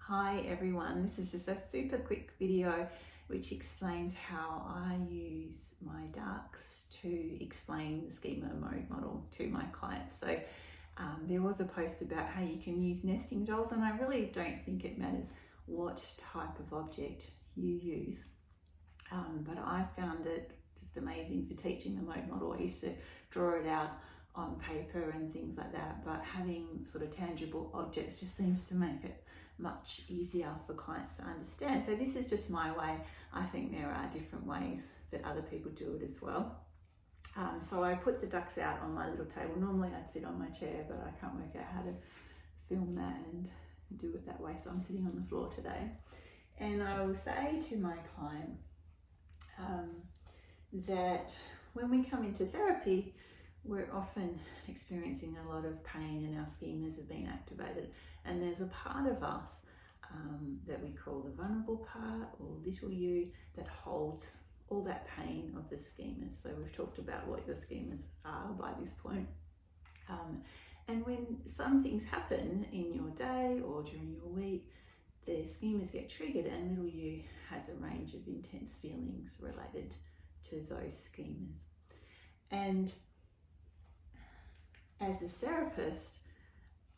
Hi everyone, this is just a super quick video which explains how I use my ducks to explain the schema mode model to my clients. So there was a post about how you can use nesting dolls, and I really don't think it matters what type of object you use, but I found it just amazing for teaching the mode model. I used to draw it out on paper and things like that, but having sort of tangible objects just seems to make it much easier for clients to understand. So this is just my way. I think there are different ways that other people do it as well. So I put the ducks out on my little table. Normally I'd sit on my chair, but I can't work out how to film that and do it that way. So I'm sitting on the floor today. And I will say to my client that when we come into therapy, we're often experiencing a lot of pain and our schemas have been activated. And there's a part of us that we call the vulnerable part, or little you, that holds all that pain of the schemas. So we've talked about what your schemas are by this point. And when some things happen in your day or during your week, the schemas get triggered and little you has a range of intense feelings related to those schemas. And as a therapist,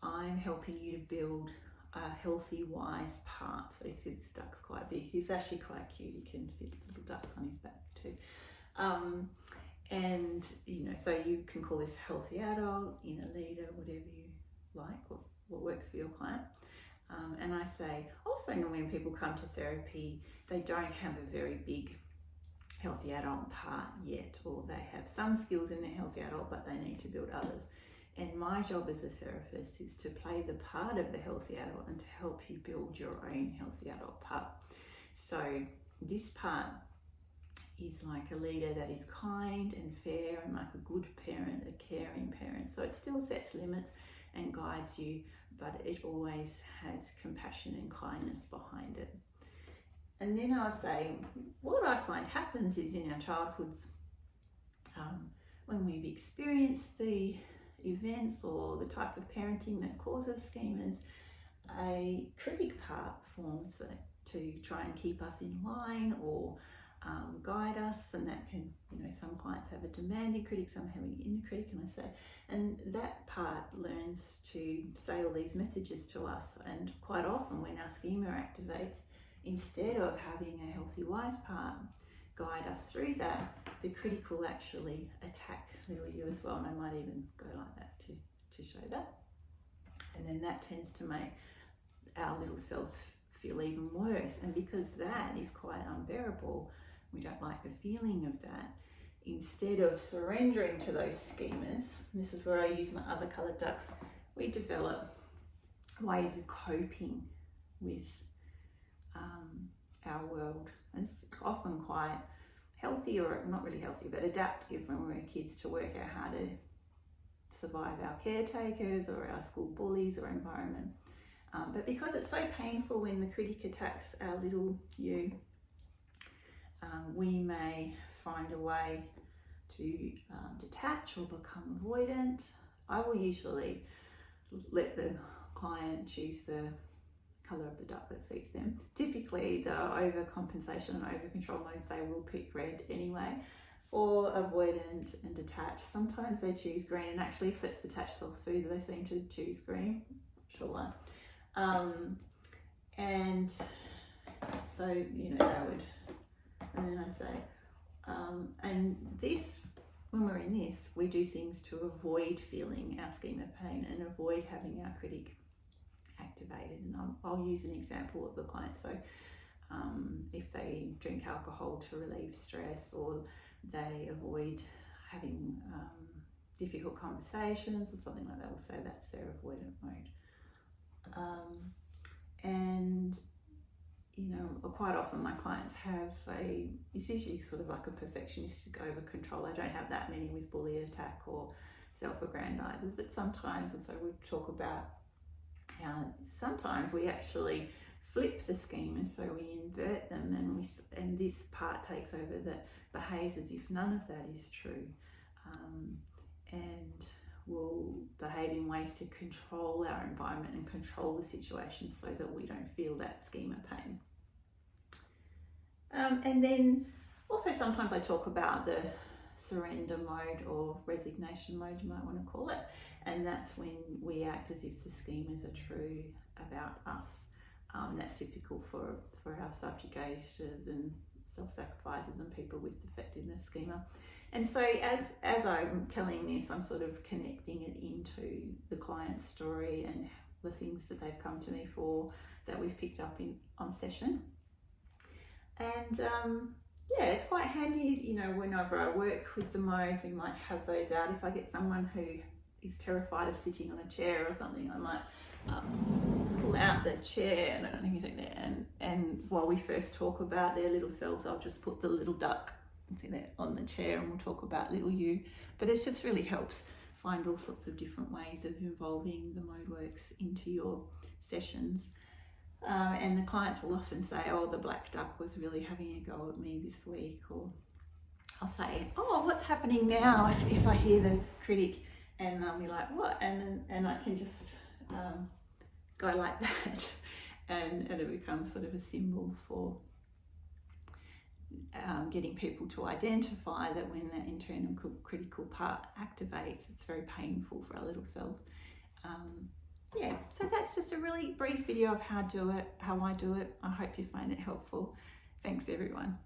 I'm helping you to build a healthy, wise part. So you see this duck's quite big. He's actually quite cute. He can fit little ducks on his back too. And so you can call this healthy adult, inner leader, whatever you like, what works for your client. And I say often when people come to therapy, they don't have a very big healthy adult part yet, or they have some skills in their healthy adult, but they need to build others. And my job as a therapist is to play the part of the healthy adult and to help you build your own healthy adult part. So this part is like a leader that is kind and fair and like a good parent, a caring parent. So it still sets limits and guides you, but it always has compassion and kindness behind it. And then I'll say, what I find happens is in our childhoods, when we've experienced the events or the type of parenting that causes schemas, a critic part forms to try and keep us in line or guide us, and that can, some clients have a demanding critic, some have an inner critic, and that part learns to say all these messages to us. And quite often when our schema activates, instead of having a healthy, wise part guide us through that, the critic will actually attack little you as well. And I might even go like that to show that. And then that tends to make our little selves feel even worse. And because that is quite unbearable, we don't like the feeling of that. Instead of surrendering to those schemas, this is where I use my other coloured ducks, we develop ways of coping with our world. And it's often quite healthy, or not really healthy, but adaptive when we were kids, to work out how to survive our caretakers or our school bullies or environment. But because it's so painful when the critic attacks our little you, we may find a way to detach or become avoidant. I will usually let the client choose the colour of the duck that suits them. Typically the overcompensation and overcontrol modes, they will pick red anyway. For avoidant and detached, sometimes they choose green, and actually if it's detached self-food, they seem to choose green. Not sure why. And so, they would, and then I'd say, and this, when we're in this, we do things to avoid feeling our schema pain and avoid having our critic activated. And I'll use an example of the client. So if they drink alcohol to relieve stress, or they avoid having difficult conversations or something like that, we'll say that's their avoidant mode. And quite often my clients have it's usually sort of like a perfectionistic over control. I don't have that many with bully attack or self-aggrandizers, but sometimes also we talk about how sometimes we actually flip the schema, so we invert them, and this part takes over that behaves as if none of that is true. And will behave in ways to control our environment and control the situation so that we don't feel that schema pain. And then also sometimes I talk about the surrender mode or resignation mode, you might want to call it, and that's when we act as if the schemas are true about us. That's typical for our subjugators and self-sacrificers and people with defectiveness schema. And so as I'm telling this, I'm sort of connecting it into the client's story and the things that they've come to me for that we've picked up on session. And yeah, it's quite handy, you know, whenever I work with the modes, we might have those out. If I get someone who is terrified of sitting on a chair or something, I might pull out the chair, and I don't think he's in there, and while we first talk about their little selves, I'll just put the little duck on the chair and we'll talk about little you. But it just really helps find all sorts of different ways of involving the mode works into your sessions. And the clients will often say, oh, the black duck was really having a go at me this week, or I'll say, oh, what's happening now if I hear the critic, and they'll be like, what? And I can just go like that, and it becomes sort of a symbol for getting people to identify that when that internal critical part activates, it's very painful for our little selves. Yeah, so that's just a really brief video of how I do it. I hope you find it helpful. Thanks, everyone.